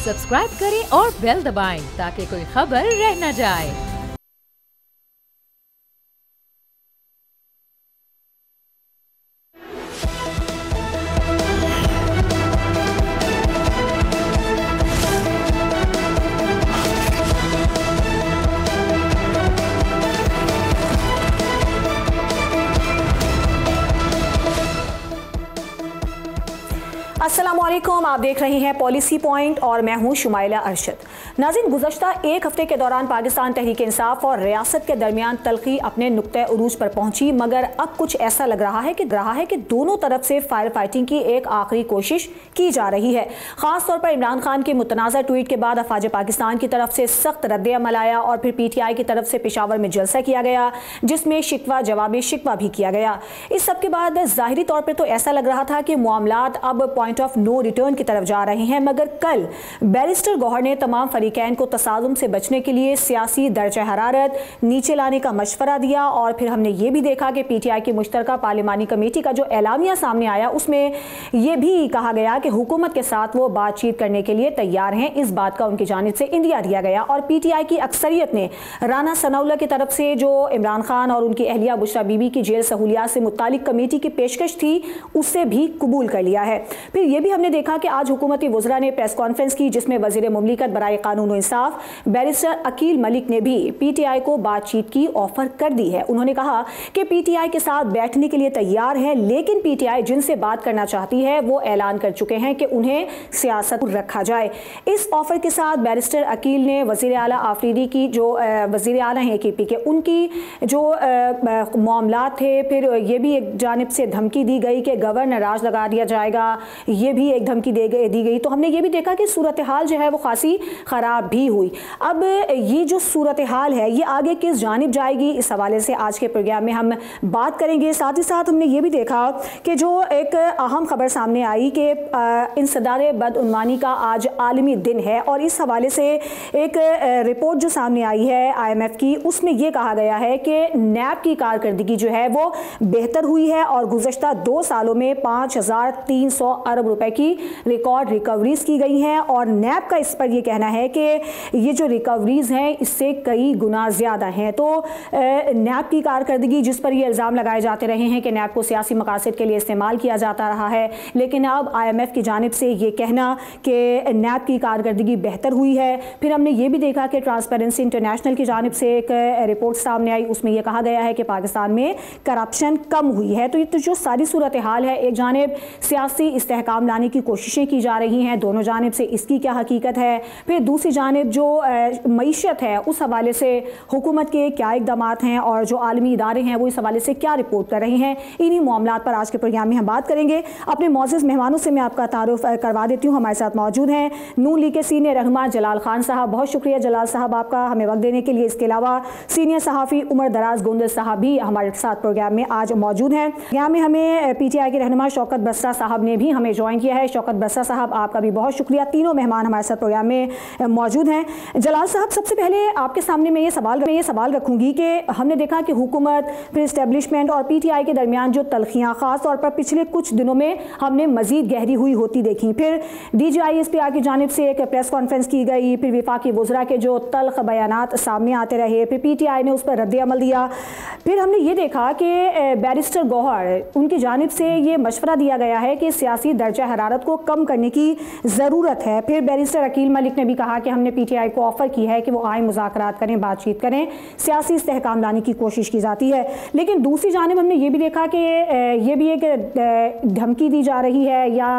Subscribe करें और bell दबाएं ताकि कोई खबर रह न जाए। अस्सलामुअलैकुम, आप देख रहे हैं पॉलिसी पॉइंट और मैं हूं शुमाइला अरशद। नाज़रीन, गुज़श्ता एक हफ्ते के दौरान पाकिस्तान तहरीक इंसाफ और रियासत के दरमियान तल्खी अपने नुक्ते उरूज पर पहुंची, मगर अब कुछ ऐसा लग रहा है कि दोनों तरफ से फायर फाइटिंग की एक आखिरी कोशिश की जा रही है। खासतौर पर इमरान खान के मुतनाज़ा ट्वीट के बाद अफवाज पाकिस्तान की तरफ से सख्त रद्द अमल आया और फिर PTI की तरफ से पेशावर में जलसा किया गया, जिसमें शिकवा जवाबी शिकवा भी किया गया। इस सब के बाद ज़ाहिरी तौर पर तो ऐसा लग रहा था कि मामलात अब पॉइंट ऑफ नो रिटर्न की तरफ जा रहे हैं, मगर कल बैरिस्टर गौहर ने तमाम फरीकैन को तसादुम से बचने के लिए सियासी दर्जा हरारत नीचे लाने का मशवरा दिया। और फिर हमने ये भी देखा कि PTI की मुश्तरका पार्लिमानी कमेटी का जो एलामिया सामने आया उसमें यह भी कहा गया कि हुकूमत के साथ वो बातचीत करने के लिए तैयार हैं। इस बात का उनकी जानिब से इंदिया दिया गया और PTI की अक्सरियत ने राना सनाउल्लाह की तरफ से जो इमरान खान और उनकी अहलिया बुशरा बीबी की जेल सहूलियात से मुतालिक कमेटी की पेशकश थी उसे भी कबूल कर लिया है। फिर यह भी हमने देखा कि आज हुकूमती वज़रा ने प्रेस कॉन्फ्रेंस की, जिसमें वज़ीर मुमलिकत बराए कानून और इंसाफ बैरिस्टर अकील मलिक ने भी PTI को बातचीत की ऑफर कर दी है। उन्होंने कहा कि PTI के साथ बैठने के लिए तैयार है, लेकिन PTI जिनसे बात करना चाहती है वो ऐलान कर चुके हैं कि उन्हें सियासत रखा जाए। इस ऑफर के साथ बैरिस्टर अकील ने वज़ीर आला आफरीदी की जो वज़ीर आला हैं KP के, उनकी जो मामलात थे, फिर ये भी एक जानिब से धमकी दी गई कि गवर्नर राज लगा दिया जाएगा, ये भी एक धमकी दी गई। तो हमने ये भी देखा कि सूरत हाल जो है वो खासी ख़राब भी हुई। अब ये जो सूरत हाल है ये आगे किस जानिब जाएगी, इस हवाले से आज के प्रोग्राम में हम बात करेंगे। साथ ही साथ हमने ये भी देखा कि जो एक अहम खबर सामने आई कि इंसदार बदउनवानी का आज आलमी दिन है और इस हवाले से एक रिपोर्ट जो सामने आई है IMF की, उसमें यह कहा गया है कि NAB की कारकर्दगी जो है वो बेहतर हुई है और गुज़श्ता 2 सालों में 5300 अरब रुपए की रिकॉर्ड रिकवरीज की गई हैं और NAB का इस पर यह कहना है कि ये जो रिकवरीज हैं इससे कई गुना ज़्यादा हैं। तो NAB की कारकर्दगी, जिस पर ये इल्ज़ाम लगाए जाते रहे हैं कि NAB को सियासी मकासद के लिए इस्तेमाल किया जाता रहा है, लेकिन अब IMF की जानिब से ये कहना कि NAB की कारकर्दगी बेहतर हुई है। फिर हमने ये भी देखा कि ट्रांसपेरेंसी इंटरनेशनल की जानिब से एक रिपोर्ट सामने आई, उसमें यह कहा गया है कि पाकिस्तान में करप्शन कम हुई है। तो ये तो जो सारी सूरत हाल है, एक जानिब सियासी इस्तेहकाम लाने की कोशिशें की जा रही हैं, दोनों जानिब से इसकी क्या हकीकत है, फिर दूसरी जानिब जो मईशत है उस हवाले से हुकूमत के क्या इक़दामात हैं और जो आलमी इदारे हैं वो इस हवाले से क्या रिपोर्ट कर रहे हैं, इन्हीं मामलात पर आज के प्रोग्राम में हम बात करेंगे। अपने मौजूद मेहमानों से मैं आपका तारुफ करवा देती हूँ। हमारे साथ मौजूद हैं नून लीग के सीनियर रहनुमा जलाल खान साहब। बहुत शुक्रिया जलाल साहब आपका हमें वक्त देने के लिए। इसके अलावा सीनियर सहाफ़ी उमर दराज गोंदल साहब भी हमारे साथ प्रोग्राम में आज मौजूद हैं। यहाँ में हमें PTI के रहनुमा शौकत बसरा साहब ने भी हमें ज्वाइन किया है। शौकत बसरा साहब, आपका भी बहुत शुक्रिया। तीनों मेहमान हमारे साथ प्रोग्राम में मौजूद हैं। जलाल साहब, सबसे पहले आपके सामने मैं ये सवाल रखूंगी कि हमने देखा कि हुकूमत, फिर इस्टेब्लिशमेंट और PTI के दरमियान जो तलखियाँ ख़ास तौर पर पिछले कुछ दिनों में हमने मज़ीद गहरी हुई होती देखी। फिर DGI-SPR की जानिब से एक प्रेस कॉन्फ्रेंस की गई, फिर विफाकी वज़रा के जो तल्ख बयानात सामने आते रहे, फिर PTI ने उस पर रद्द अमल दिया। फिर हमने ये देखा कि बैरिस्टर गौहर, उनकी जानिब से ये मशवरा दिया गया है कि सियासी दर्जा हरारत को कम करने की ज़रूरत है। फिर बैरिस्टर अकील मलिक ने भी कहा कि हमने PTI को ऑफ़र की है कि वो आए, मुज़ाकरात करें, बातचीत करें, सियासी इस्तेहकाम लाने की कोशिश की जाती है। लेकिन दूसरी जानिब हमने ये भी देखा कि ये भी एक धमकी दी जा रही है या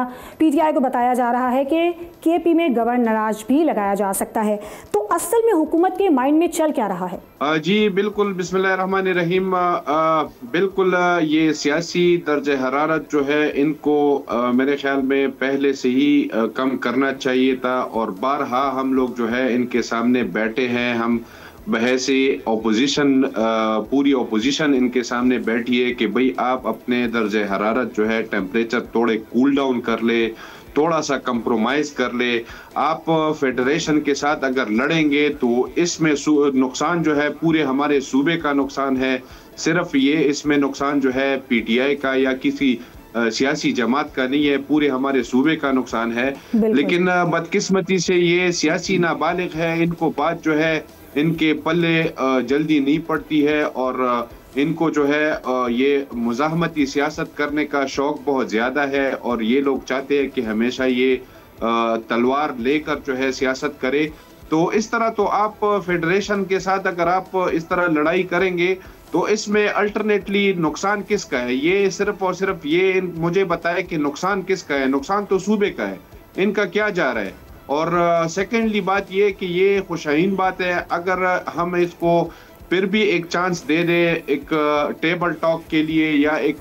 PTI को बताया जा रहा है कि KP में गवर्नर राज भी लगाया जा सकता है। तो असल में हुकूमत के माइंड में चल क्या रहा है? जी बिल्कुल, बिस्मिल्लाहिर्रहमानिर्रहीम। बिल्कुल ये सियासी दर्जे हरारत जो है इनको मेरे ख्याल में पहले से ही कम करना चाहिए था और बारहा हम लोग जो है इनके सामने बैठे हैं। हम बहसी ऑपोजिशन, पूरी ऑपोजिशन इनके सामने बैठी है कि भाई आप अपने दर्जे हरारत जो है टेम्परेचर थोड़े कूल डाउन कर ले, थोड़ा सा कंप्रोमाइज कर ले। आप फेडरेशन के साथ अगर लड़ेंगे तो इसमें नुकसान जो है पूरे हमारे सूबे का नुकसान है। सिर्फ ये इसमें नुकसान जो है PTI का या किसी सियासी जमात का नहीं है, पूरे हमारे सूबे का नुकसान है। लेकिन बदकिस्मती से ये सियासी नाबालिग है, इनको बात जो है इनके पल्ले जल्दी नहीं पड़ती है और इनको जो है ये मुज़ाहमती सियासत करने का शौक बहुत ज़्यादा है और ये लोग चाहते हैं कि हमेशा ये तलवार लेकर जो है सियासत करे। तो इस तरह तो आप फेडरेशन के साथ अगर आप इस तरह लड़ाई करेंगे तो इसमें अल्टरनेटली नुकसान किसका है? ये सिर्फ और सिर्फ ये मुझे बताए कि नुकसान किसका है। नुकसान तो सूबे का है, इनका क्या जा रहा है? और सेकेंडली बात ये कि ये खुशाइन बात है, अगर हम इसको फिर भी एक चांस दे दे एक टेबल टॉक के लिए या एक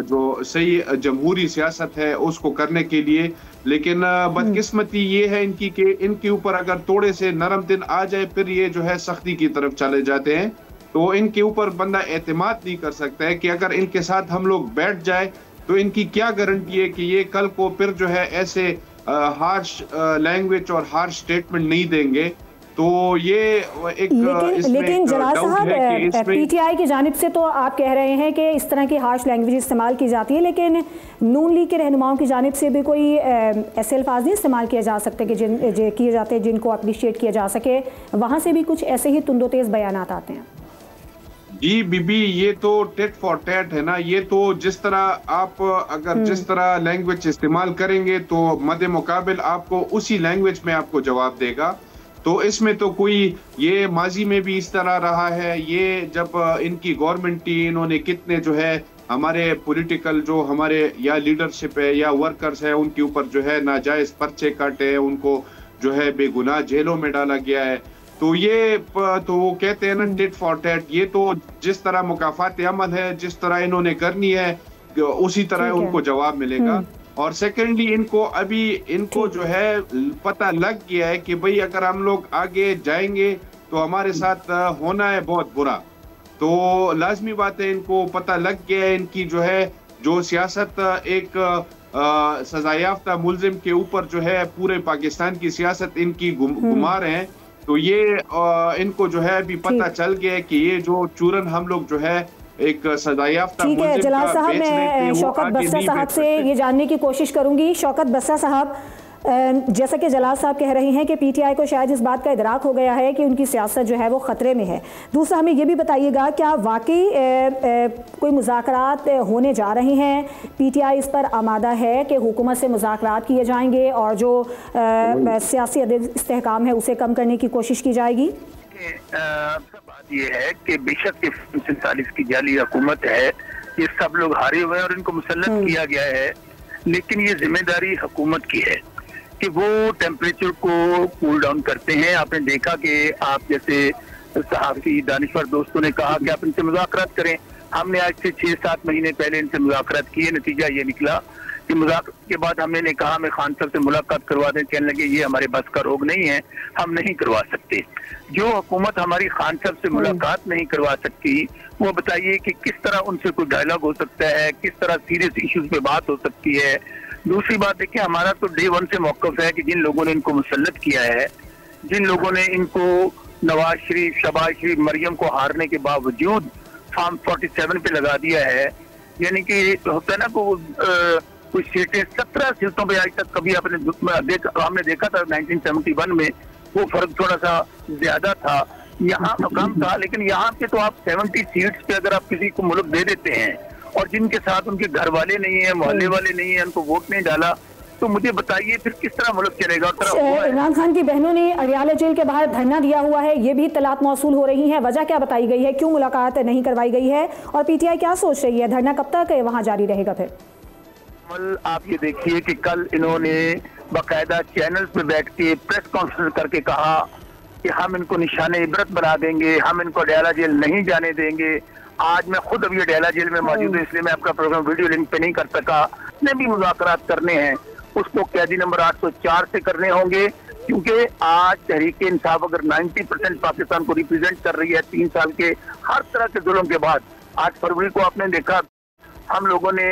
जो सही जमहूरी सियासत है उसको करने के लिए। लेकिन बदकिस्मती ये है इनकी कि इनके ऊपर अगर थोड़े से नरम दिन आ जाए फिर ये जो है सख्ती की तरफ चले जाते हैं। तो इनके ऊपर बंदा एतमाद नहीं कर सकता है कि अगर इनके साथ हम लोग बैठ जाए तो इनकी क्या गारंटी है कि ये कल को फिर जो है ऐसे हार्श लैंग्वेज और हार्श स्टेटमेंट नहीं देंगे। तो ये एक लेकिन जलाल साहब, पीटीआई की जानिब से तो आप कह रहे हैं कि इस तरह की हार्श लैंग्वेज इस्तेमाल की जाती है, लेकिन नून लीग के रहनुमाओं की जानिब से भी कोई ऐसे अल्फाज नहीं इस्तेमाल किए जा सकते कि किए जाते हैं जिनको अप्रिशिएट किया जा सके? वहाँ से भी कुछ ऐसे ही तुंदो तेज बयानात आते हैं। जी बीबी, ये तो टेट फॉर टैट है ना। ये तो जिस तरह आप अगर जिस तरह लैंग्वेज इस्तेमाल करेंगे तो मदे मुकाबिल आपको उसी लैंग्वेज में आपको जवाब देगा। तो इसमें तो कोई ये माजी में भी इस तरह रहा है। ये जब इनकी गवर्नमेंट थी इन्होंने कितने जो है हमारे पॉलिटिकल जो हमारे या लीडरशिप है या वर्कर्स है उनके ऊपर जो है नाजायज पर्चे काटे, उनको जो है बेगुनाह जेलों में डाला गया है। तो ये तो वो कहते हैं ना टेट फॉर टैट। ये तो जिस तरह मुकाफात अमल है जिस तरह इन्होंने करनी है उसी तरह उनको जवाब मिलेगा। और सेकेंडली इनको जो है पता लग गया है कि भाई अगर हम लोग आगे जाएंगे तो हमारे साथ होना है बहुत बुरा। तो लाजमी बात है इनको पता लग गया है इनकी जो है जो सियासत एक सजायाफ्ता मुल्जिम के ऊपर जो है पूरे पाकिस्तान की सियासत इनकी घुमा रहे हैं। तो ये इनको जो है अभी पता चल गया है कि ये जो चूरन हम लोग जो है एक सजायाफ्ता ठीक है जलाल साहब, मैं शौकत बस्सा साहब से ये जानने की कोशिश करूंगी। शौकत बस्सा साहब, जैसा कि जलाल साहब कह रहे हैं कि पीटीआई को शायद इस बात का इदराक हो गया है कि उनकी सियासत जो है वो ख़तरे में है। दूसरा, हमें ये भी बताइएगा क्या वाकई कोई मुज़ाकरात होने जा रहे हैं? पीटीआई इस पर आमादा है कि हुकूमत से मुज़ाकरात किए जाएंगे और जो सियासी इस्तेहकाम है उसे कम करने की कोशिश की जाएगी? बात यह है कि बेशक 47 की जाली हुकूमत है, ये सब लोग हारे हुए हैं और इनको मुसल्लत किया गया है, लेकिन ये जिम्मेदारी हुकूमत की है कि वो टेम्परेचर को कूल डाउन करते हैं। आपने देखा कि आप जैसे सहाफ़ी दानिश्वर दोस्तों ने कहा कि आप इनसे मुज़ाकरात करें। हमने आज से 6-7 महीने पहले इनसे मुज़ाकरात किए, नतीजा ये निकला कि मुज़ाकरात के बाद हमने ने कहा हमें खान साहब से मुलाकात करवा दें। कहने लगे ये हमारे बस का रोग नहीं है, हम नहीं करवा सकते। जो हुकूमत हमारी खान साहब से मुलाकात नहीं करवा सकती, वो बताइए कि किस तरह उनसे कोई डायलॉग हो सकता है, किस तरह सीरियस इश्यूज पे बात हो सकती है। दूसरी बात देखिए, हमारा तो डे 1 से मौक़िफ़ है कि जिन लोगों ने इनको मुसल्लत किया है, जिन लोगों ने इनको नवाज शरीफ, शहबाज शरीफ, मरियम को हारने के बावजूद फार्म 47 पे लगा दिया है, यानी कि होता है ना कोई सीटें 17 सीटों पे आज तक कभी हमने देखा था 1971 में वो फर्क थोड़ा सा ज्यादा था, यहाँ कम था, लेकिन यहाँ पे तो आप 70 सीट्स पे अगर आप किसी को मुल्क दे देते हैं और जिनके साथ उनके घर वाले नहीं है, मोहल्ले वाले नहीं है, उनको वोट नहीं डाला, तो मुझे बताइए फिर किस तरह मुल्क चलेगा। इमरान खान की बहनों ने अडियाला जेल के बाहर धरना दिया हुआ है, ये भी इत्तलात मौसूल हो रही है, वजह क्या बताई गई है, क्यों मुलाकात नहीं करवाई गई है और पीटीआई क्या सोच रही है? धरना कब तक वहाँ जारी रहेगा? फिर आप ये देखिए कि कल इन्होंने बाकायदा चैनल पे बैठ के प्रेस कॉन्फ्रेंस करके कहा कि हम इनको निशाने इबरत बना देंगे, हम इनको अडियाला जेल नहीं जाने देंगे। आज मैं खुद अभी अडियाला जेल में मौजूद हूँ, इसलिए मैं आपका प्रोग्राम वीडियो लिंक पे नहीं कर सका। जितने भी मुज़ाकरात करने हैं उसको कैदी नंबर 804 से करने होंगे, क्योंकि आज तहरीक इंसाफ अगर 90% पाकिस्तान को रिप्रेजेंट कर रही है 3 साल के हर तरह के जुल्म के बाद। 8 फरवरी को आपने देखा हम लोगों ने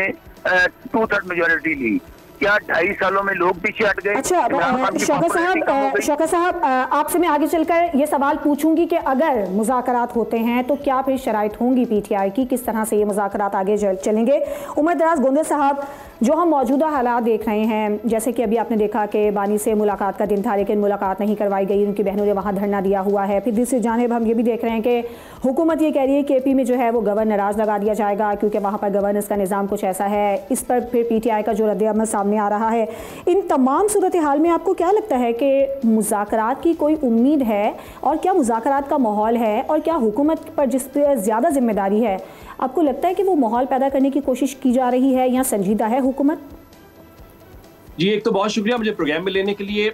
2/3 मेजोरिटी ली, क्या 2.5 सालों में लोग पीछे हट गए? अच्छा शौकत साहब, आपसे मैं आगे चलकर ये सवाल पूछूंगी कि अगर मुज़ाकरात होते हैं तो क्या फिर शराइत होंगी पीटीआई की, किस तरह से ये मुज़ाकरात आगे चलेंगे? उमर दराज गोंदल साहब, जो हम मौजूदा हालात देख रहे हैं, जैसे कि अभी आपने देखा कि बानी से मुलाकात का दिन था लेकिन मुलाकात नहीं करवाई गई, उनकी बहनों ने वहाँ धरना दिया हुआ है। फिर दूसरी जानिब हम ये भी देख रहे हैं कि हुकूमत ये कह रही है कि केपी में जो है वो गवर्नर राज लगा दिया जाएगा क्योंकि वहाँ पर गवर्नेंस का निज़ाम कुछ ऐसा है। इस पर फिर पीटीआई का जो रद्द-ए-अमल सामने आ रहा है। इन तमाम सूरत हाल में आपको क्या लगता है कि मुज़ाकरात की कोई उम्मीद है, और क्या मुज़ाकरात का माहौल है, और क्या हुकूमत पर जिस पर ज़्यादा जिम्मेदारी है, आपको लगता है कि वो माहौल पैदा करने की कोशिश की जा रही है या संजीदा है हुकूमत? जी, एक तो बहुत शुक्रिया मुझे प्रोग्राम में लेने के लिए।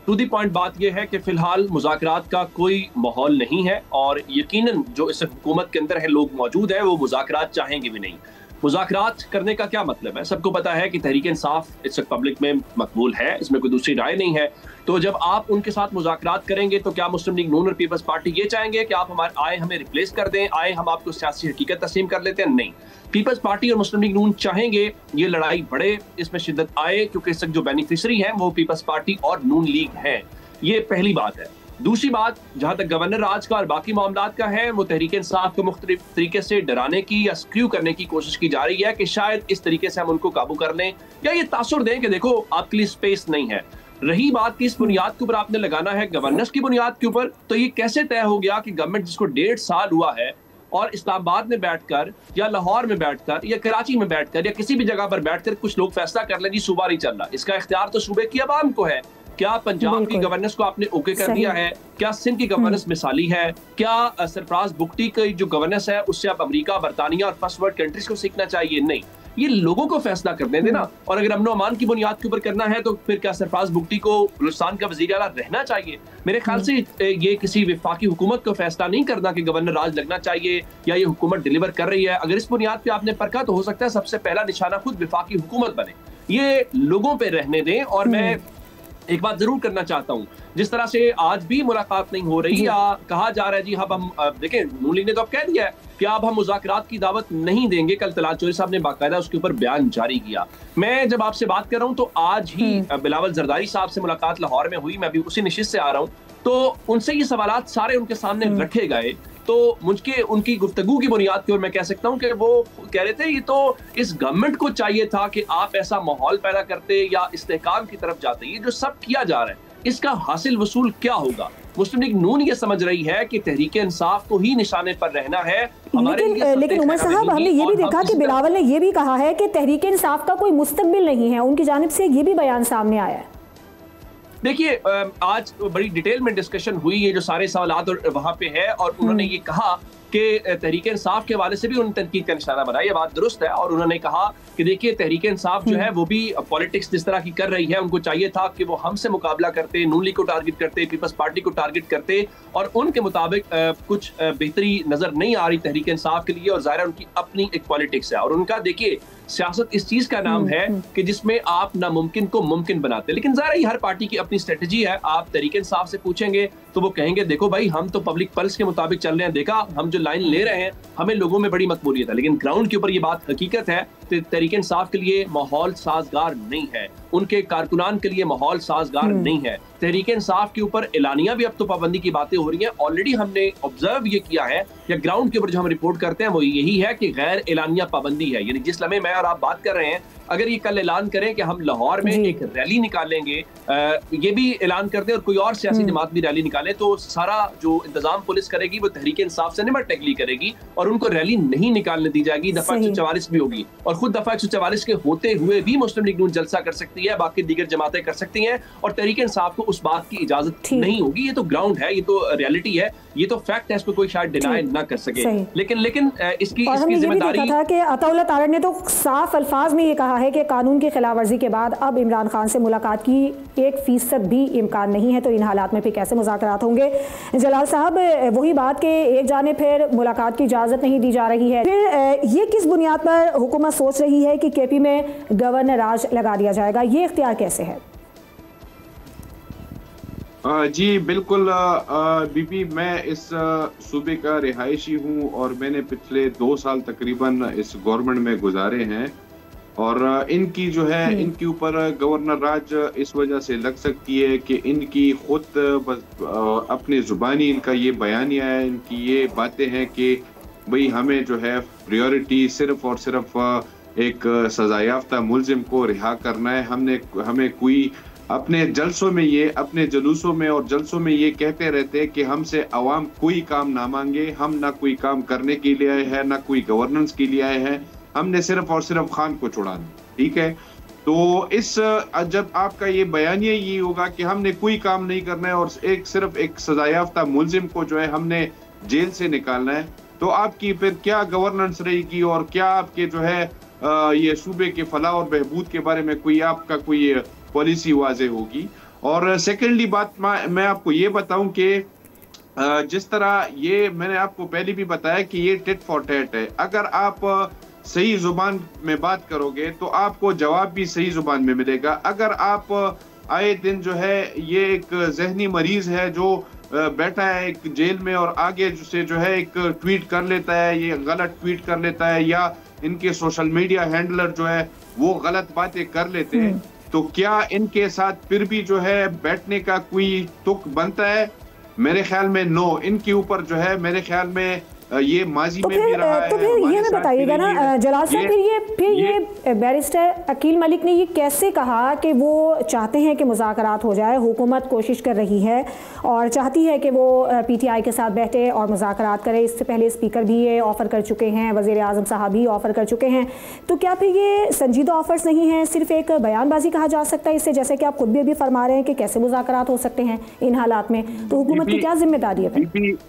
टू दी पॉइंट बात यह है कि फिलहाल मुज़ाकरात का कोई माहौल नहीं है, और यकीनन जो इस हुकूमत के अंदर है लोग मौजूद है वो मुज़ाकरात चाहेंगे भी नहीं। मुज़ाकरात करने का क्या मतलब है? सबको पता है कि तहरीक इंसाफ इस पब्लिक में मकबूल है, इसमें कोई दूसरी राय नहीं है। तो जब आप उनके साथ मुज़ाकरात करेंगे तो क्या मुस्लिम लीग नून और पीपल्स पार्टी ये चाहेंगे कि आप आए हमें रिप्लेस कर दें, आए हम आपको सियासी हकीकत तस्लीम कर लेते हैं? नहीं, पीपल्स पार्टी और मुस्लिम लीग नून चाहेंगे ये लड़ाई बढ़े, इसमें शिद्दत आए, क्योंकि इस जो बेनिफिशरी हैं वो पीपल्स पार्टी और नून लीग है। ये पहली बात है। दूसरी बात, जहां तक गवर्नर राज का और बाकी मामलात का है, वो तहरीक इंसाफ को मुख्तलिफ तरीके से डराने की या स्क्रू करने की कोशिश की जा रही है कि शायद इस तरीके से हम उनको काबू कर लें या ये तासुर दें कि देखो आपके लिए स्पेस नहीं है। रही बात किस बुनियाद के ऊपर आपने लगाना है, गवर्नेंस की बुनियाद के ऊपर, तो ये कैसे तय हो गया कि गवर्नमेंट जिसको 1.5 साल हुआ है और इस्लामाबाद में बैठकर या लाहौर में बैठकर या कराची में बैठकर या किसी भी जगह पर बैठकर कुछ लोग फैसला कर लें जी सूबा नहीं चल रहा, इसका इख्तियार तो सूबे की अवाम को है। क्या पंजाब की गवर्नेंस को आपने ओके कर दिया है? क्या सिंध की गवर्नेंस मिसाली है? क्या सरफराज बुगटी की जो गवर्नेंस है उससे आप अमेरिका, बरतानिया और फर्स्ट वर्ल्ड कंट्रीज को सीखना चाहिए? नहीं, ये लोगों को फैसला करने देना। और अगर अमन अमान की बुनियाद के ऊपर करना है तो फिर क्या सरफराज बुगटी को बलूचिस्तान का वजीर आला रहना चाहिए? मेरे ख्याल से ये किसी विफाकी हुकूमत को फैसला नहीं करना कि गवर्नर राज लगना चाहिए या ये हुकूमत डिलीवर कर रही है। अगर इस बुनियाद पे आपने परखा तो हो सकता है सबसे पहला निशाना खुद विफाकी हुकूमत बने। ये लोगों पे रहने दें। और मैं एक बात जरूर करना चाहता हूं, जिस तरह से आज भी मुलाकात नहीं हो रही या कहा जा रहा है जी अब हम देखें, नून लीग ने तो अब कह दिया है कि अब हम मुज़ाकरात की दावत नहीं देंगे। कल तलाल चौधरी साहब ने बाकायदा उसके ऊपर बयान जारी किया। मैं जब आपसे बात कर रहा हूं तो आज ही बिलावल जरदारी साहब से मुलाकात लाहौर में हुई, मैं अभी उसी नशिस्त से आ रहा हूं, तो उनसे ये सवालात सारे उनके सामने रखे गए। तो मुझे उनकी गुफ्तगू की बुनियाद पर मैं कह सकता हूं कि वो कह रहे थे ये तो इस गवर्नमेंट को चाहिए था कि आप ऐसा माहौल पैदा करते या इस्तेहकाम की तरफ जाते। ये जो सब किया जा रहा है इसका हासिल वसूल क्या होगा? मुस्लिम लीग नून ये समझ रही है कि तहरीक इंसाफ को ही निशाने पर रहना है। लेकिन उमर साहब, हमने ये भी देखा कि बिलावल ने ये भी कहा है कि तहरीक इंसाफ का कोई मुस्तकबिल नहीं है, उनकी जानिब से ये भी बयान सामने आया है। देखिए, आज बड़ी डिटेल में डिस्कशन हुई, ये जो सारे सवालात वहां पे है, और उन्होंने ये कहा कि तहरीक इंसाफ के हवाले से भी उन्होंने तनकीद का निशाना बनाया। ये बात दुरुस्त है। और उन्होंने कहा कि देखिए तहरीक इंसाफ जो है वो भी पॉलिटिक्स जिस तरह की कर रही है, उनको चाहिए था कि वो हमसे मुकाबला करते, नून लीग को टारगेट करते, पीपल्स पार्टी को टारगेट करते, और उनके मुताबिक कुछ बेहतरी नजर नहीं आ रही तहरीक इंसाफ के लिए, और ज़ाहिर उनकी अपनी एक पॉलिटिक्स है। और उनका देखिए सियासत इस चीज का नाम है कि जिसमें आप नामुमकिन को मुमकिन बनाते हैं। लेकिन ज़ाहिर हर पार्टी की अपनी स्ट्रेटजी है। आप तहरीक इंसाफ से पूछेंगे तो वो कहेंगे देखो भाई हम तो पब्लिक पल्स के मुताबिक चल रहे हैं, देखा हम जो लाइन ले रहे हैं हमें लोगों में बड़ी मकबूलियत है। लेकिन ग्राउंड के ऊपर ये बात हकीकत है, तहरीक इंसाफ के लिए माहौल साजगार नहीं है, उनके कारकुनान के लिए माहौल साजगार नहीं है। तहरीक इंसाफ के ऊपर एलानिया भी अब तो पाबंदी की बातें हो रही हैं। ऑलरेडी हमने ऑब्जर्व ये किया है या ग्राउंड के ऊपर जो हम रिपोर्ट करते हैं वो यही है कि गैर एलानिया पाबंदी है। यानी जिस लम्हे मैं और आप बात कर रहे हैं, अगर ये कल ऐलान करें कि हम लाहौर में एक रैली निकालेंगे, ये भी ऐलान कर दें और कोई और सियासी जमात भी रैली निकाले, तो सारा जो इंतजाम पुलिस करेगी वो तहरीक इंसाफ से निपटने के लिए करेगी और उनको रैली नहीं निकालने दी जाएगी। दफा 144 भी होगी, और खुद दफा 144 के होते हुए भी मुस्लिम लीग नून जलसा कर सकती है, बाकी दीगर जमातें कर सकती हैं, और तहरीक इंसाफ को उस बात की इजाजत नहीं होगी। ये तो ग्राउंड है, ये तो रियलिटी है, ये तो फैक्ट है, इसको कोई शायद डिनाई ना कर सके। लेकिन इसकी जिम्मेदारी था कि अताउल्लाह तारड़ ने तो साफ अल्फाज में ये कहा है कि कानून की खिलाफवर्जी के बाद अब इमरान खान से मुलाकात की 1% भी इम्कान नहीं है, तो इन हालात में फिर कैसे मुज़ाकरात होंगे? जलाल साहब, वही बात कि एक जाने फिर मुलाकात की इजाज़त नहीं दी जा रही है, फिर ये किस बुनियाद पर हुकूमत सोच रही है कि केपी में गवर्नर राज लगा दिया जाएगा? ये इख्तियार कैसे है? जी बिल्कुल बीबी, मैं इस सूबे का रिहायशी हूँ और मैंने पिछले 2 साल तकरीबन इस गवर्नमेंट में गुजारे हैं। और इनकी जो है इनके ऊपर गवर्नर राज इस वजह से लग सकती है कि इनकी खुद अपनी जुबानी इनका ये बयानिया है, इनकी ये बातें हैं कि भाई हमें जो है प्रायोरिटी सिर्फ और सिर्फ एक सजा याफ्ता मुलजिम को रिहा करना है। हमें कोई अपने जलसों में ये अपने जुलूसों में और जलसों में ये कहते रहते हैं कि हमसे अवाम कोई काम ना मांगे, हम ना कोई काम करने के लिए आए हैं ना कोई गवर्नेंस के लिए आए हैं, हमने सिर्फ और सिर्फ खान को छुड़ाना। ठीक है, तो इस जब आपका ये बयानिया ये होगा कि हमने कोई काम नहीं करना है और सिर्फ एक सजा याफ्ता मुलजिम को जो है हमने जेल से निकालना है, तो आपकी फिर क्या गवर्नेंस रहेगी और क्या आपके जो है ये सूबे के फलाह और बहबूद के बारे में कोई आपका कोई पॉलिसी वाज़े होगी। और सेकेंडली बात मैं आपको ये बताऊं कि जिस तरह ये मैंने आपको पहले भी बताया कि ये टिट फॉर टैट है। अगर आप सही जुबान में बात करोगे तो आपको जवाब भी सही जुबान में मिलेगा। अगर आप आए दिन जो है ये एक जहनी मरीज है जो बैठा है एक जेल में और आगे से जो है एक ट्वीट कर लेता है, ये गलत ट्वीट कर लेता है या इनके सोशल मीडिया हैंडलर जो है वो गलत बातें कर लेते हैं, तो क्या इनके साथ फिर भी जो है बैठने का कोई तुक बनता है? मेरे ख्याल में नो। इनके ऊपर जो है मेरे ख्याल में ये माजी में भी रहा है। तो फिर ये मैं बताइएगा ना जलाल साहब, फिर ये बैरिस्टर अकील मलिक ने ये कैसे कहा कि वो चाहते हैं कि मुज़ाकरात हो जाए, हुकूमत कोशिश कर रही है और चाहती है कि वो पीटीआई के साथ बैठे और मुज़ाकरात करे। इससे पहले स्पीकर भी ये ऑफ़र कर चुके हैं, वज़ीर आज़म साहब भी ऑफ़र कर चुके हैं, तो क्या फिर ये संजीदा ऑफ़र्स नहीं हैं, सिर्फ एक बयानबाजी कहा जा सकता है इससे? जैसे कि आप खुद भी अभी फरमा रहे हैं कि कैसे मुज़ाकरात हो सकते हैं इन हालात में, तो हुकूमत की क्या जिम्मेदारी है?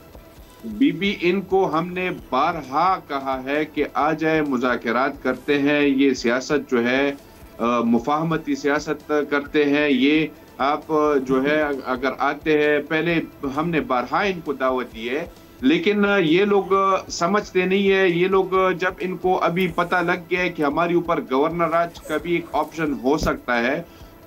बीबी इनको हमने बारहा कहा है कि आ जाए मुज़ाकरात करते हैं, ये सियासत जो है मुफाहमती सियासत करते हैं, ये आप जो है अगर आते हैं, पहले हमने बारहा इनको दावत दी है, लेकिन ये लोग समझते नहीं है। ये लोग जब इनको अभी पता लग गया है कि हमारे ऊपर गवर्नर राज का भी एक ऑप्शन हो सकता है,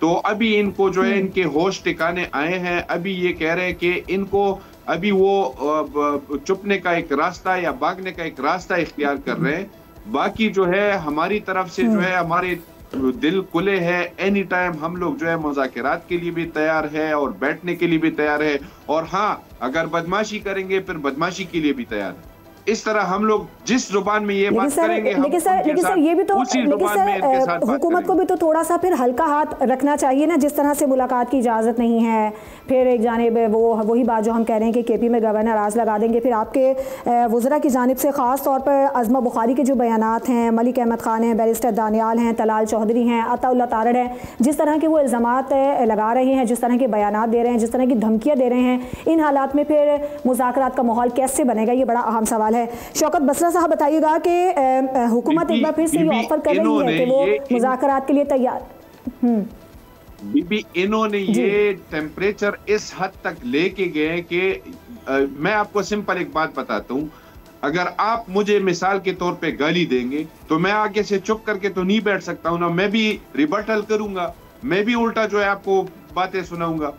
तो अभी इनको जो है इनके होश ठिकाने आए हैं। अभी ये कह रहे हैं कि इनको अभी वो चुपने का एक रास्ता या भागने का एक रास्ता इख्तियार कर रहे हैं। बाकी जो है हमारी तरफ से जो है हमारे दिल खुले हैं, एनी टाइम हम लोग जो है मुज़ाकरात के लिए भी तैयार है और बैठने के लिए भी तैयार है, और हाँ अगर बदमाशी करेंगे फिर बदमाशी के लिए भी तैयार है। इस तरह हम लोग जिस जुबान में ये बात करेंगे, लेकिन सर ये भी तो हुकूमत को भी तो थोड़ा सा फिर हल्का हाथ रखना चाहिए ना। जिस तरह से मुलाकात की इजाज़त नहीं है, फिर एक जानिब वही बात जो हम कह रहे हैं कि केपी में गवर्नर राज लगा देंगे, फिर आपके वज़रा की जानिब से ख़ास तौर पर अज़मा बुखारी के जो बयानात हैं, मलिक अहमद ख़ान हैं, बैरिस्टर दानियाल हैं, तलाल चौधरी हैं, अताउल्लाह तारड़ हैं, जिस तरह के वो इल्ज़ामात लगा रहे हैं, जिस तरह के बयानात दे रहे हैं, जिस तरह की धमकियाँ दे रहे हैं, इन हालात में फिर मुज़ाकरात का माहौल कैसे बनेगा, ये बड़ा अहम सवाल है। शौकत बसरा साहब बताइएगा कि हुकूमत एक बार फिर से ये ऑफर कर रही है कि वो मुज़ाकरात के लिए तैयार। बीबी इन्होंने ये टेम्परेचर इस हद तक लेके गए कि मैं आपको सिंपल एक बात बताता हूँ, अगर आप मुझे मिसाल के तौर पे गाली देंगे तो मैं आगे से चुप करके तो नहीं बैठ सकता हूँ ना, मैं भी रिबटल करूंगा, मैं भी उल्टा जो है आपको बातें सुनाऊंगा।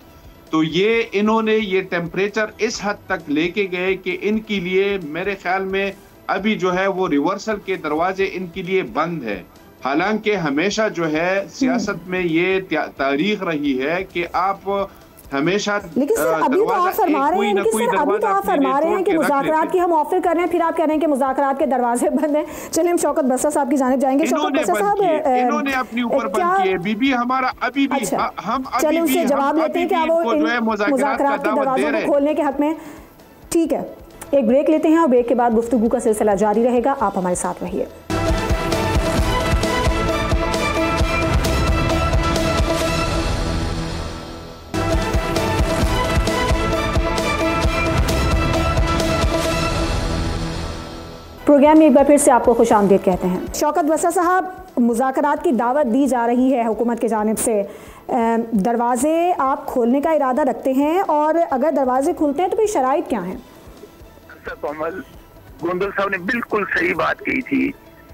तो ये इन्होंने ये टेम्परेचर इस हद तक लेके गए कि इनके लिए मेरे ख्याल में अभी जो है वो रिवर्सल के दरवाजे इनके लिए बंद है। हालांकि हमेशा जो है सियासत में ये तारीख रही है कि आप हमेशा, लेकिन सर अभी तो आप फरमा रहे हैं, लेकिन सर अभी तो आप फरमा रहे हैं कि मुज़ाकरात की हम ऑफर कर रहे हैं, फिर आप कह रहे हैं कि मुज़ाकरात के दरवाजे बंद हैं। चलिए हम शौकत बसरा साहब की जानिब जाएंगे। शौकत बसरा साहब, इन्होंने अपने ऊपर बंद किए बीबी, हमारा अभी भी हम चलिए उनसे जवाब लेते हैं कि आप मुज़ाकरात के दरवाजों को खोलने के हक में। ठीक है, एक ब्रेक लेते हैं और ब्रेक के बाद गुफ्तगू का सिलसिला जारी रहेगा, आप हमारे साथ रहिए। प्रोग्राम में एक बार फिर से आपको खुशामदीद कहते हैं। शौकत बसरा साहब, मुज़ाकरात की दावत दी जा रही है हुकूमत की जानिब से, दरवाजे आप खोलने का इरादा रखते हैं, और अगर दरवाजे खुलते हैं तो फिर शराइत क्या हैं? कोमल, गोंदल साहब ने बिल्कुल सही बात कही थी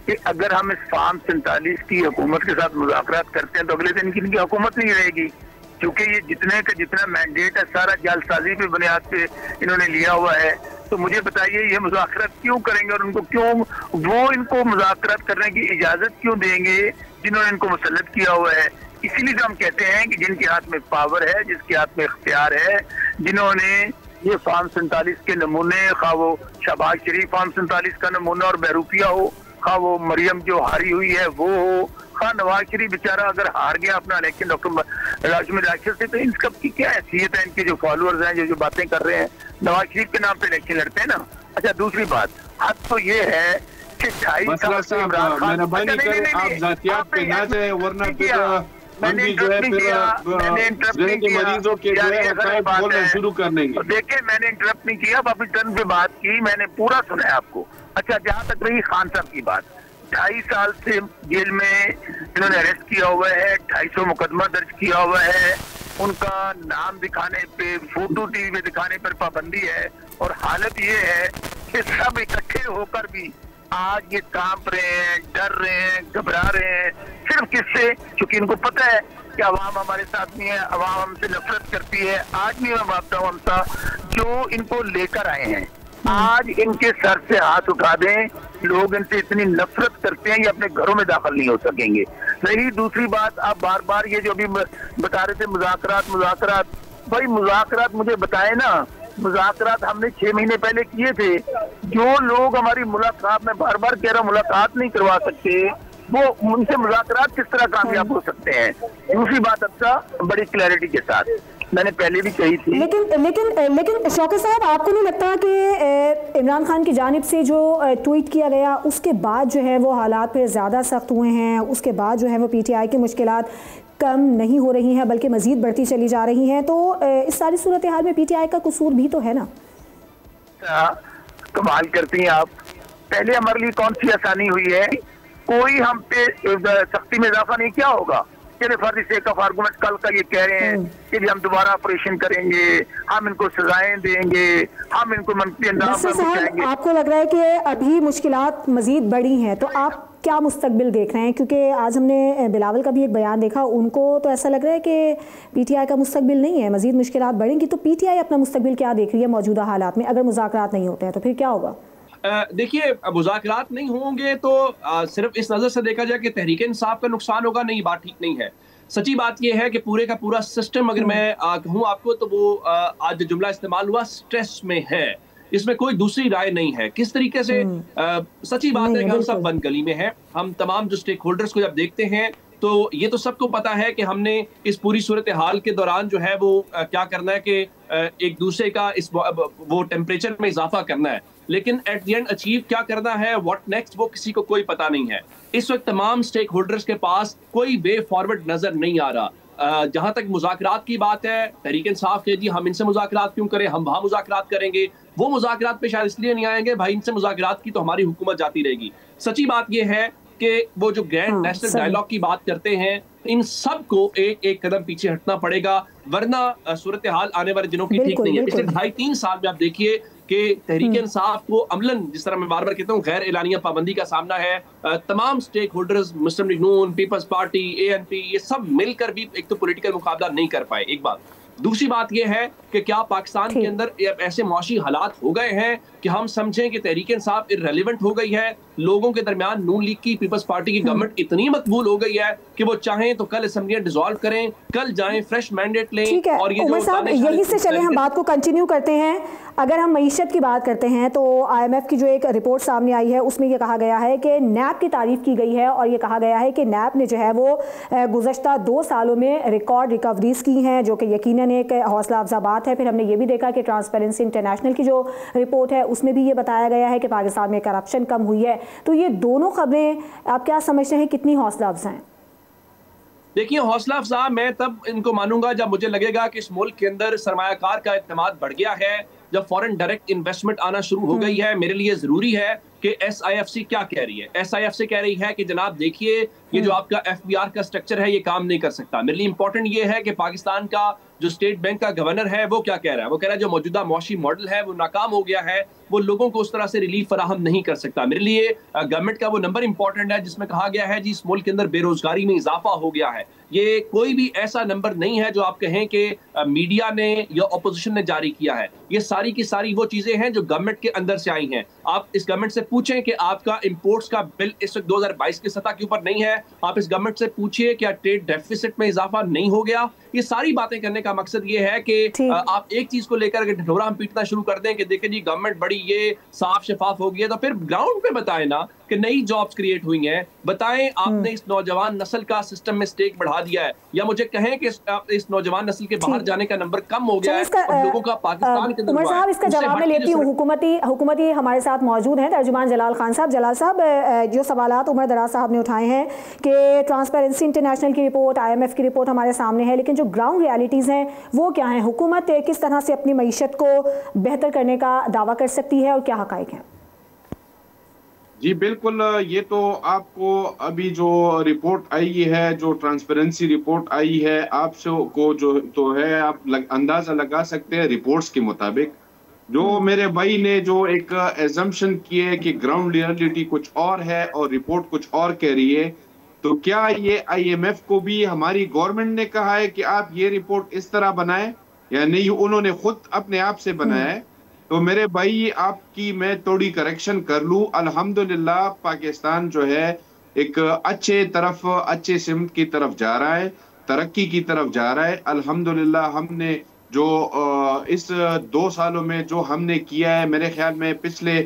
कि अगर हम इस फार्म 47 की हुकूमत के साथ मुज़ाकरात करते हैं तो अगले दिन की इनकी हुकूमत नहीं रहेगी। क्योंकि ये जितने का जितना मैंडेट है सारा जालसाजी पे बुनियाद पे इन्होंने लिया हुआ है। तो मुझे बताइए ये मुज़ाकरात क्यों करेंगे और उनको क्यों वो इनको मुज़ाकरात करने की इजाजत क्यों देंगे जिन्होंने इनको मुसल्लत किया हुआ है। इसीलिए तो हम कहते हैं कि जिनके हाथ में पावर है, जिसके हाथ में इख्तियार है, जिन्होंने ये फॉर्म 47 के नमूने, खा वो शहबाज शरीफ फॉर्म 47 का नमूना और बहरूपिया हो, खा वो मरियम जो हारी हुई है वो हो, खा नवाज शरीफ बेचारा अगर हार गया अपना इलेक्शन डॉक्टर लाजमी राशिद से, तो इन सब की क्या हैसियत है? इनके जो फॉलोअर्स हैं जो बातें कर रहे हैं नवाज शरीफ के नाम पे इलेक्शन लड़ते हैं ना। अच्छा दूसरी बात, हद तो ये है कि 2.5 साल से इमरान खान आप जातियात पे ना जाए वरना मैंने मरीजों के बोलना शुरू कर देंगे। देखिए मैंने इंटरप्ट नहीं किया, वापिस टर्न पे बात की, मैंने पूरा सुना है आपको। अच्छा जहाँ तक रही खान साहब की बात, 2.5 साल से जेल में इन्होंने अरेस्ट किया हुआ है, 250 मुकदमा दर्ज किया हुआ है, उनका नाम दिखाने पे, फोटो टीवी पे दिखाने पर पाबंदी है। और हालत ये है कि सब इकट्ठे होकर भी आज ये कांप रहे हैं, डर रहे हैं, घबरा रहे हैं। सिर्फ किससे? क्योंकि इनको पता है कि अवाम हमारे साथ नहीं है, अवाम हमसे नफरत करती है। आज भी मैं बात हूँ हमसा जो इनको लेकर आए हैं, आज इनके सर से हाथ उठा दें, लोग इनसे इतनी नफरत करते हैं ये अपने घरों में दाखिल नहीं हो सकेंगे। रही दूसरी बात, आप बार बार ये जो अभी बता रहे थे मुज़ाकरात, भाई मुज़ाकरात मुझे बताए ना, मुज़ाकरात हमने 6 महीने पहले किए थे। जो लोग हमारी मुलाकात में बार बार कह रहा मुलाकात नहीं करवा सकते, वो उनसे मुज़ाकरात किस तरह कामयाब हो सकते हैं? दूसरी बात अच्छा बड़ी क्लैरिटी के साथ मैंने पहले भी कही थी। लेकिन शौकत साहब आपको नहीं लगता कि इमरान खान की जानिब से जो ट्वीट किया गया उसके बाद जो है वो हालात फिर ज़्यादा सख्त हुए हैं, उसके बाद जो है वो PTI की मुश्किलात कम नहीं हो रही हैं बल्कि मज़ीद बढ़ती चली जा रही हैं, तो इस सारी सूरत हाल में PTI का कसूर भी तो है ना? कमाल करती हैं आप। पहले हमारे लिए कौन सी आसानी हुई है? कोई हम पे सख्ती में इजाफा नहीं किया होगा। चले फर्जी सेक ऑफ आर्गुमेंट कल का ये कह रहे हैं कि हम दोबारा ऑपरेशन करेंगे, हम इनको सजाएं देंगे, हम इनको मंफी अंदाज में पहुंचाएंगे। आपको लग रहा है कि अभी मुश्किलात मजीद बढ़ी हैं, तो आप क्या मुस्तकबिल देख रहे हैं? क्योंकि आज हमने बिलावल का भी एक बयान देखा, उनको तो ऐसा लग रहा है कि PTI का मुस्तकबिल नहीं है, मजीद मुश्किलात बढ़ेंगी। तो PTI अपना मुस्तकबिल क्या देख रही है मौजूदा हालात में? अगर मुज़ाकरात नहीं होते हैं तो फिर क्या होगा? देखिए मुज़ाकरात नहीं होंगे तो सिर्फ इस नज़र से देखा जाए कि तहरीक इंसाफ का नुकसान होगा, नहीं, बात ठीक नहीं है। सच्ची बात यह है कि पूरे का पूरा सिस्टम अगर मैं कहूँ आपको तो वो आज जो जुमला इस्तेमाल हुआ स्ट्रेस में है, इसमें कोई दूसरी राय नहीं है। किस तरीके से सच्ची बात है कि हम सब बंद गली में हैं। हम तमाम जो स्टेक होल्डर्स को जब देखते हैं तो ये तो सबको पता है कि हमने इस पूरी सूरत हाल के दौरान जो है वो क्या करना है कि एक दूसरे का इस वो टेम्परेचर में इजाफा करना है, लेकिन एट द एंड अचीव क्या करना है, व्हाट नेक्स्ट, वो किसी को कोई पता नहीं है। इस वक्त तमाम स्टेक होल्डर्स के पास कोई वे फॉरवर्ड नजर नहीं आ रहा। जहां तक मुज़ाकरात की बात है, तहरीक इंसाफ के जी हम इनसे मुज़ाकरात क्यों करें, हम वहां मुज़ाकरात करेंगे, वो मुज़ाकरात पे शायद इसलिए नहीं आएंगे भाई इनसे मुज़ाकरात की तो हमारी हुकूमत जाती रहेगी। सच्ची बात यह है कि वो जो ग्रैंड नेशनल डायलॉग की बात करते हैं, इन सब को एक एक कदम पीछे हटना पड़ेगा, वरना सूरत हाल आने वाले दिनों की ठीक नहीं है। पिछले 2.5-3 साल में आप देखिए कि तहरीक इंसाफ को अमलन, जिस तरह मैं बार बार कहता हूँ, गैर एलानिया पाबंदी का सामना है। तमाम स्टेक होल्डर्स, मुस्लिम लीग नून, पीपल्स पार्टी, ANP, ये सब मिलकर भी एक तो पॉलिटिकल मुकाबला नहीं कर पाए, एक बात। दूसरी बात यह है कि क्या पाकिस्तान के अंदर ऐसे मुआशी हालात हो गए हैं कि हम समझें कि तहरीक इंसाफ इररेलेवेंट हो गई है, लोगों के दरमियान नून लीग की, पीपल्स पार्टी की गवर्नमेंट इतनी मकबूल हो गई है कि वो चाहें तो कल असेंबलियां डिसॉल्व करें, कल जाएं फ्रेश मैंडेट लें। और ये उमर साहब यही से चले हम बात को कंटिन्यू करते हैं। अगर हम मईशत की बात करते हैं तो IMF की जो एक रिपोर्ट सामने आई है उसमें यह कहा गया है कि NAB की तारीफ की गई है और ये कहा गया है कि NAB ने जो है वो गुज़श्ता 2 सालों में रिकॉर्ड रिकवरीज की हैं, जो कि यकीनन एक हौसला अफजा बात है। फिर हमने ये भी देखा कि ट्रांसपेरेंसी इंटरनेशनल की जो रिपोर्ट है उसमें भी ये बताया गया है कि पाकिस्तान में करप्शन कम हुई है। तो ये दोनों खबरें आप क्या समझते हैं, कितनी हौसला अफजा हैं? देखिए हौसला अफजा मैं तब इनको मानूंगा जब मुझे लगेगा कि इस मुल्क के अंदर सरमायाकार का इत्तेमाद बढ़ गया है, जब फॉरेन डायरेक्ट इन्वेस्टमेंट आना शुरू हो गई है। मेरे लिए जरूरी है कि SIFC क्या कह रही है। SIFC कह रही है कि जनाब देखिए ये जो आपका FBR का स्ट्रक्चर है ये काम नहीं कर सकता। मेरे लिए इंपॉर्टेंट ये है कि पाकिस्तान का जो स्टेट बैंक का गवर्नर है वो क्या कह रहा है, वो कह रहा है जो मौजूदा मुआशी मॉडल है वो नाकाम हो गया है, वो लोगों को उस तरह से रिलीफ फराहम नहीं कर सकता। मेरे लिए गवर्नमेंट का वो नंबर इंपॉर्टेंट है जिसमें कहा गया है जी इस मुल्क के अंदर बेरोजगारी में इजाफा हो गया है। ये कोई भी ऐसा नंबर नहीं है जो आप कहें कि मीडिया ने या ऑपोजिशन ने जारी किया है। ये सारी की सारी वो चीजें हैं जो गवर्नमेंट के अंदर से आई हैं। आप इस गवर्नमेंट से पूछें कि आपका इंपोर्ट्स का बिल इस वक्त 2022 की सतह के ऊपर नहीं है। आप इस गवर्नमेंट से पूछिए क्या ट्रेड डेफिसिट में इजाफा नहीं हो गया। ये सारी बातें करने का मकसद ये है कि आप एक चीज को लेकर अगर ढिढोरा हम पीटना शुरू कर दें कि देखें जी गवर्नमेंट बड़ी ये साफ शफाफ हो गई है, तो फिर ग्राउंड पे बताएं ना कि नई जॉब्स क्रिएट हुई हैं। बताएं आपने इस नौजवान नस्ल का सिस्टम में स्टेक बढ़ा दिया है, या मुझे कहें कि इस नौजवान नस्ल के बाहर जाने का नंबर कम हो गया है और लोगों का पाकिस्तान के उमर साहब इसका जवाब मैं लेती हूँ। हुकूमती हमारे साथ मौजूद हैं तर्जुमान जलाल खान साहब। जलाल साहब, जो सवालात उमर दराज साहब ने उठाए हैं कि ट्रांसपेरेंसी इंटरनेशनल की रिपोर्ट, IMF की रिपोर्ट हमारे सामने है, लेकिन जो ग्राउंड रियलिटीज़ हैं वो क्या हैं? हुकूमत किस तरह से अपनी मईशत को बेहतर करने का दावा कर सकती है और क्या हक़ाइक़ हैं? जी बिल्कुल, ये तो आपको अभी जो रिपोर्ट आई है, जो ट्रांसपेरेंसी रिपोर्ट आई है, आपसे को जो तो है आप अंदाजा लगा सकते हैं रिपोर्ट्स के मुताबिक। जो मेरे भाई ने जो एक एजम्पशन की है कि ग्राउंड रियलिटी कुछ और है और रिपोर्ट कुछ और कह रही है, तो क्या ये IMF को भी हमारी गवर्नमेंट ने कहा है कि आप ये रिपोर्ट इस तरह बनाएं या नहीं? उन्होंने खुद अपने आप से बनाया है। तो मेरे भाई आपकी मैं थोड़ी करेक्शन कर लूं, अल्हम्दुलिल्लाह पाकिस्तान जो है एक अच्छे सिमत की तरफ जा रहा है, तरक्की की तरफ जा रहा है। अल्हम्दुलिल्लाह हमने जो इस 2 सालों में जो हमने किया है, मेरे ख्याल में पिछले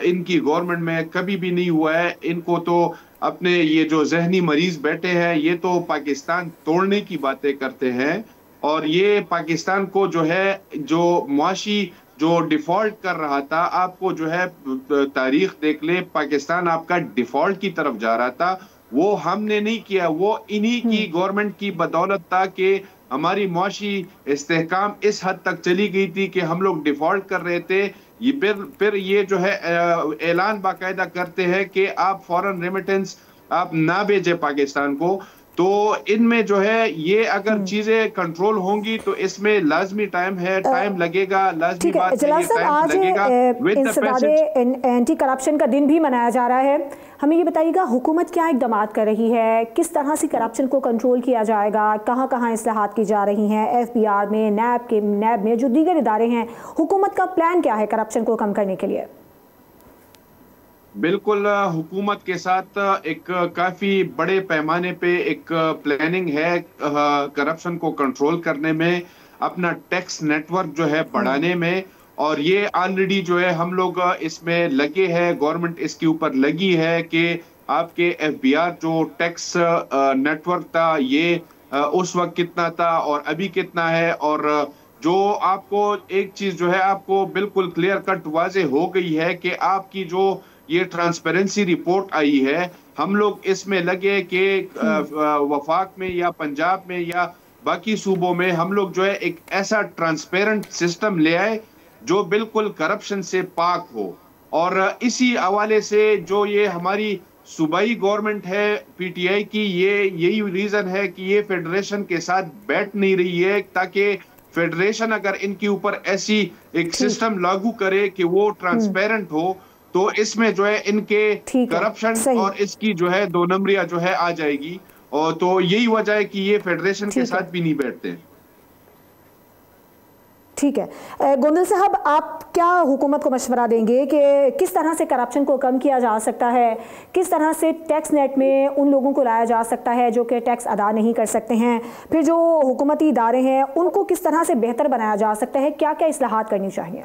इनकी गवर्नमेंट में कभी भी नहीं हुआ है। इनको तो अपने ये जो जहनी मरीज बैठे हैं, ये तो पाकिस्तान तोड़ने की बातें करते हैं, और ये पाकिस्तान को जो है जो मुआशी जो डिफॉल्ट कर रहा था, आपको जो है तारीख देख ले, पाकिस्तान आपका डिफॉल्ट की तरफ जा रहा था, वो हमने नहीं किया। वो इन्हीं की गवर्नमेंट की बदौलत था कि हमारी मुआशी इस्तेहकाम इस हद तक चली गई थी कि हम लोग डिफॉल्ट कर रहे थे। ये फिर ये जो है ऐलान बाकायदा करते हैं कि आप फॉरेन रेमिटेंस आप ना भेजें पाकिस्तान को। तो इनमें जो है ये अगर चीजें कंट्रोल होंगी तो इसमें लाजमी टाइम है, टाइम लगेगा, लाजमी बात है, जलाल साहब, आज एंटी करप्शन का दिन भी मनाया जा रहा है। हमें ये बताइएगा हुकूमत क्या इकदाम कर रही है, किस तरह से करप्शन को कंट्रोल किया जाएगा, कहाँ कहाँ इस्लाहात की जा रही हैं, FBR में, नैब में, जो दीगर इदारे हैं, हुकूमत का प्लान क्या है करप्शन को कम करने के लिए? बिल्कुल, हुकूमत के साथ एक काफी बड़े पैमाने पे एक प्लानिंग है करप्शन को कंट्रोल करने में, अपना टैक्स नेटवर्क जो है बढ़ाने में, और ये ऑलरेडी जो है हम लोग इसमें लगे हैं, गवर्नमेंट इसके ऊपर लगी है कि आपके FBR जो टैक्स नेटवर्क था ये उस वक्त कितना था और अभी कितना है, और जो आपको एक चीज जो है आपको बिल्कुल क्लियर कट वाजे हो गई है कि आपकी जो ये ट्रांसपेरेंसी रिपोर्ट आई है, हम लोग इसमें लगे कि वफाक में या पंजाब में या बाकी सूबों में हम लोग जो है एक ऐसा ट्रांसपेरेंट सिस्टम ले आए जो बिल्कुल करप्शन से पाक हो। और इसी हवाले से जो ये हमारी सूबाई गवर्नमेंट है PTI की, ये यही रीजन है कि ये फेडरेशन के साथ बैठ नहीं रही है, ताकि फेडरेशन अगर इनके ऊपर ऐसी एक सिस्टम लागू करे कि वो ट्रांसपेरेंट हो, तो इसमें जो है इनके करप्शन और इसकी जो है 2 नंबरिया जो है आ जाएगी। और तो यही वजह है कि ये फेडरेशन के साथ भी नहीं बैठते। ठीक है गोंदल साहब, आप क्या हुकूमत को मशवरा देंगे कि किस तरह से करप्शन को कम किया जा सकता है, किस तरह से टैक्स नेट में उन लोगों को लाया जा सकता है जो कि टैक्स अदा नहीं कर सकते हैं, फिर जो हुकूमती इदारे हैं उनको किस तरह से बेहतर बनाया जा सकता है, क्या क्या इस्लाहात करनी चाहिए?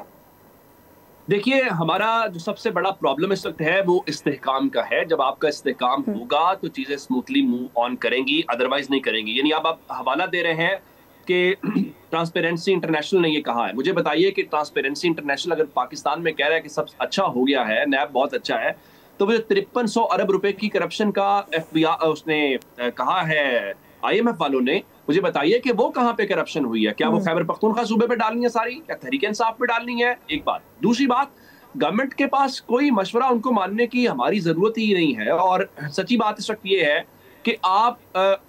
देखिए, हमारा जो सबसे बड़ा प्रॉब्लम इस वक्त है वो इस्तेहकाम का है। जब आपका इस्तेहकाम होगा तो चीज़ें स्मूथली मूव ऑन करेंगी, अदरवाइज नहीं करेंगी। यानी आप हवाला दे रहे हैं कि ट्रांसपेरेंसी इंटरनेशनल ने ये कहा है। मुझे बताइए कि ट्रांसपेरेंसी इंटरनेशनल अगर पाकिस्तान में कह रहा है कि सब अच्छा हो गया है, नैब बहुत अच्छा है, तो वो 5300 अरब रुपए की करप्शन का FBR उसने कहा है IMF वालों ने, मुझे बताइए कि वो कहाँ पे करप्शन हुई है? क्या वो खैबर पख्तूनख्वा सूबे पे डालनी है सारी, क्या तहरीक इंसाफ पे डालनी है? एक बात। दूसरी बात, गवर्नमेंट के पास कोई मशवरा उनको मानने की हमारी जरूरत ही नहीं है। और सच्ची बात इस वक्त ये है कि आप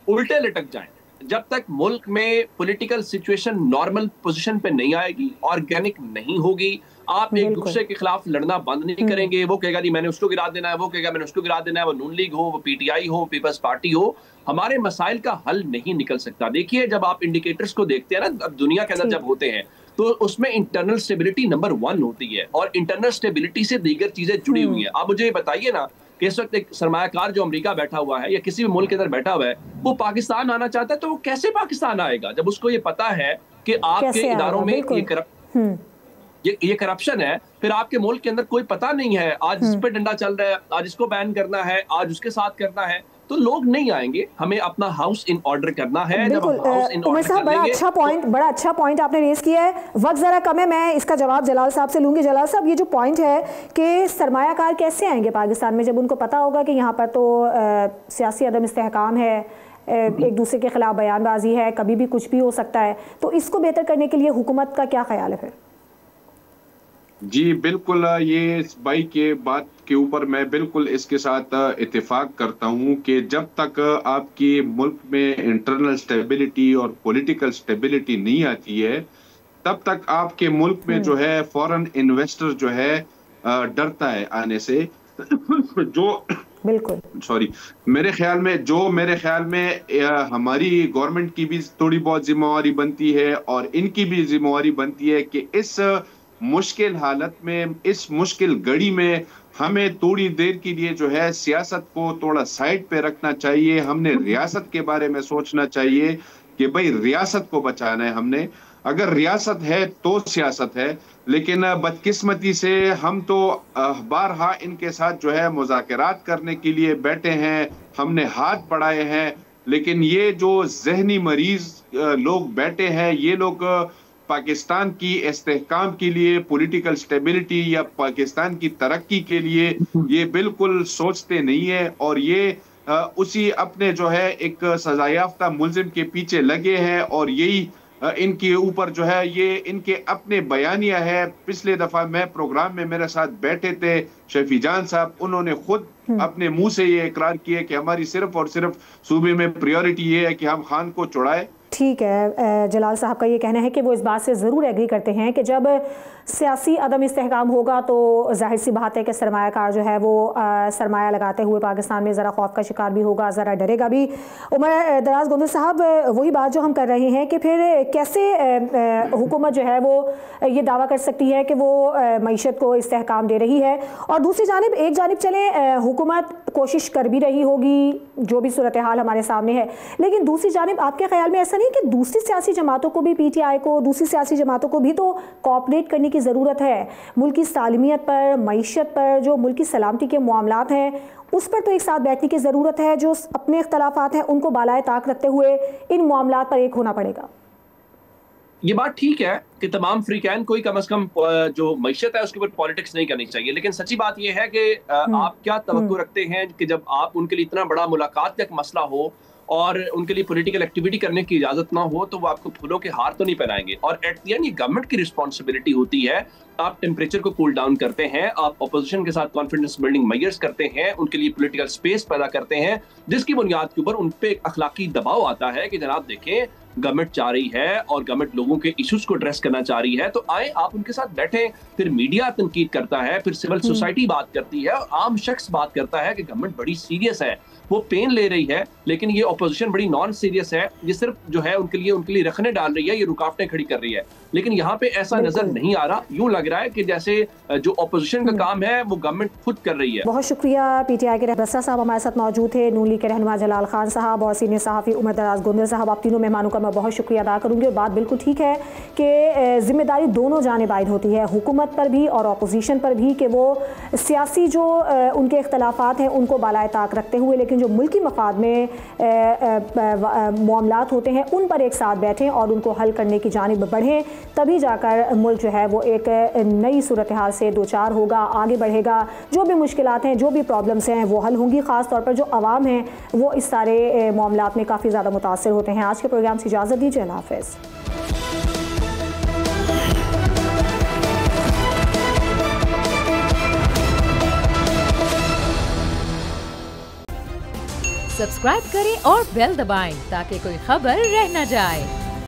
उल्टे लटक जाएं। जब तक मुल्क में पॉलिटिकल सिचुएशन नॉर्मल पोजीशन पे नहीं आएगी, ऑर्गेनिक नहीं होगी, आप एक दूसरे के खिलाफ लड़ना बंद नहीं करेंगे, वो कहेगा नहीं मैंने उसको गिरा देना है, वो कहेगा मैंने उसको गिरा देना है, वो नून लीग हो, वो पीटीआई हो, पीपल्स पार्टी हो, हमारे मसाइल का हल नहीं निकल सकता। देखिए, जब आप इंडिकेटर्स को देखते हैं ना, अब दुनिया के अंदर जब होते हैं तो उसमें इंटरनल स्टेबिलिटी नंबर 1 होती है, और इंटरनल स्टेबिलिटी से दीगर चीजें जुड़ी हुई हैं। आप मुझे ये बताइए ना कि इस वक्त एक सरमायाकार जो अमेरिका बैठा हुआ है या किसी भी मुल्क के अंदर बैठा हुआ है, वो पाकिस्तान आना चाहता है, तो वो कैसे पाकिस्तान आएगा जब उसको ये पता है कि आपके इदारों में ये करप्शन है, फिर आपके मुल्क के अंदर कोई पता नहीं है, आज इस पे डंडा चल रहा है, आज इसको बैन करना है, आज उसके साथ करना है, तो लोग नहीं आएंगे। हमें अपना हाउस इन ऑर्डर करना है। बिल्कुल उमर साहब, बड़ा अच्छा पॉइंट आपने रेज किया है। वक्त जरा कम है, मैं इसका जवाब जलाल साहब से लूंगी। जलाल साहब, ये जो पॉइंट है कि सरमायाकार कैसे आएंगे पाकिस्तान में जब उनको पता होगा कि यहाँ पर तो सियासी अदम इस्तेहकाम है, एक दूसरे के खिलाफ बयानबाजी है, कभी भी कुछ भी हो सकता है, तो इसको बेहतर करने के लिए हुकूमत का क्या ख्याल है फिर? जी बिल्कुल, ये इस भाई के बात के ऊपर मैं बिल्कुल इसके साथ इत्तेफाक करता हूं कि जब तक आपकी मुल्क में इंटरनल स्टेबिलिटी और पॉलिटिकल स्टेबिलिटी नहीं आती है, तब तक आपके मुल्क में जो है फॉरेन इन्वेस्टर जो है डरता है आने से। जो बिल्कुल सॉरी मेरे ख्याल में हमारी गवर्नमेंट की भी थोड़ी बहुत जिम्मेवारी बनती है और इनकी भी जिम्मेवारी बनती है कि इस मुश्किल हालत में, इस मुश्किल घड़ी में हमें थोड़ी देर के लिए जो है सियासत को थोड़ा साइड पे रखना चाहिए। हमने रियासत के बारे में सोचना चाहिए कि भाई रियासत को बचाना है हमने। अगर रियासत है तो सियासत है, लेकिन बदकिस्मती से हम तो बारहा इनके साथ जो है मुज़ाकरात करने के लिए बैठे हैं, हमने हाथ बढ़ाए हैं, लेकिन ये जो जहनी मरीज लोग बैठे हैं, ये लोग पाकिस्तान की इस्तेहकाम के लिए, पॉलिटिकल स्टेबिलिटी या पाकिस्तान की तरक्की के लिए ये बिल्कुल सोचते नहीं है, और ये उसी अपने जो है एक सजायाफ्ता मुल्जिम के पीछे लगे हैं, और यही इनके ऊपर जो है ये इनके अपने बयानिया है। पिछले दफा मैं प्रोग्राम में मेरे साथ बैठे थे शफी जान साहब, उन्होंने खुद अपने मुंह से ये इकरार किया कि हमारी सिर्फ और सिर्फ सूबे में प्रायोरिटी ये है कि हम खान को चुड़ाए। ठीक है, जलाल साहब का ये कहना है कि वो इस बात से ज़रूर एग्री करते हैं कि जब सियासी अदम इस्तेहकाम होगा तो जाहिर सी बात है कि सरमायाकार जो है वो सरमाया लगाते हुए पाकिस्तान में ज़रा खौफ का शिकार भी होगा, ज़रा डरेगा भी। उमर दराज गोंदल साहब, वही बात जो हम कर रहे हैं कि फिर कैसे हुकूमत जो है वो ये दावा कर सकती है कि वो मईशत को इस्तेहकाम दे रही है, और दूसरी जानिब एक जानिब चले हुकूमत कोशिश कर भी रही होगी जो भी सूरत हाल हमारे सामने है, लेकिन दूसरी जानिब आपके ख्याल में ऐसा नहीं कि दूसरी सियासी जमातों को भी, पीटीआई को, दूसरी सियासी जमातों को भी तो कोऑपरेट करने की ज़रूरत है? मुल्क की सालिमियत पर, मईशत पर, जो मुल्क की सलामती के मामलात हैं उस पर तो एक साथ बैठने की ज़रूरत है। जो अपने इख्तलाफात हैं उनको बालाए ताक रखते हुए इन मामलात पर एक होना पड़ेगा। ये बात ठीक है कि तमाम फ्रीकैन को ही कम से कम जो मईशत है उसके ऊपर पॉलिटिक्स नहीं करनी चाहिए, लेकिन सच्ची बात यह है कि आप क्या तवक्को रखते हैं कि जब आप उनके लिए इतना बड़ा मुलाकात का एक मसला हो और उनके लिए पॉलिटिकल एक्टिविटी करने की इजाजत ना हो, तो वो आपको फूलों के हार तो नहीं पहनाएंगे। और एट द एंड ये गवर्नमेंट की रिस्पॉन्सिबिलिटी होती है। आप टेम्परेचर को कूल डाउन करते हैं, आप अपोजिशन के साथ कॉन्फिडेंस बिल्डिंग मेजर्स करते हैं, उनके लिए पॉलिटिकल स्पेस पैदा करते हैं, जिसकी बुनियाद के ऊपर उन पे एक अखलाकी दबाव आता है कि जनाब देखें गवर्नमेंट चाह रही है और गवर्नमेंट लोगों के इश्यूज को एड्रेस करना चाह रही है, तो आए आप उनके साथ बैठें। फिर मीडिया तनकीद करता है, फिर सिविल सोसाइटी बात करती है, और आम शख्स बात करता है कि गवर्नमेंट बड़ी सीरियस है, वो पेन ले रही है, लेकिन ये ऑपोजिशन बड़ी नॉन सीरियस है, ये सिर्फ जो है उनके लिए रखने डाल रही है, ये रुकावटें खड़ी कर रही है। लेकिन यहाँ पे ऐसा नजर नहीं आ रहा। यूं लग रहा है कि जैसे जो ऑपोजिशन का काम है वो गवर्नमेंट खुद कर रही है। बहुत शुक्रिया। पीटीआई के रहबरसा साहब हमारे साथ मौजूद थे, नून लीग के रहनुमा जलाल खान साहब और सीनियर सहाफ़ी उमर दराज गोंदल साहब। आप तीनों मेहमानों का मैं बहुत शुक्रिया अदा करूँगी। और बात बिल्कुल ठीक है कि जिम्मेदारी दोनों जानिब आयद होती है, हुकूमत पर भी और अपोजिशन पर भी, कि वो सियासी जो उनके इख्तलाफात हैं उनको बालाए ताक रखते हुए, लेकिन जो मुल्की मफाद में मामलात होते हैं उन पर एक साथ बैठें और उनको हल करने की जानिब बढ़ें। तभी जाकर मुल्क जो है वो एक नई सूरत हाल से दो चार होगा, आगे बढ़ेगा। जो भी मुश्किलात हैं, जो भी प्रॉब्लम्स हैं वो हल होंगी। ख़ास तौर पर जो अवाम हैं वो इस सारे मामलात में काफ़ी ज़्यादा मुतासर होते हैं। आज के प्रोग्राम से इजाज़त दीजिए। अल्लाह हाफ़िज़। सब्सक्राइब करें और बेल दबाएं ताकि कोई खबर रह न जाए।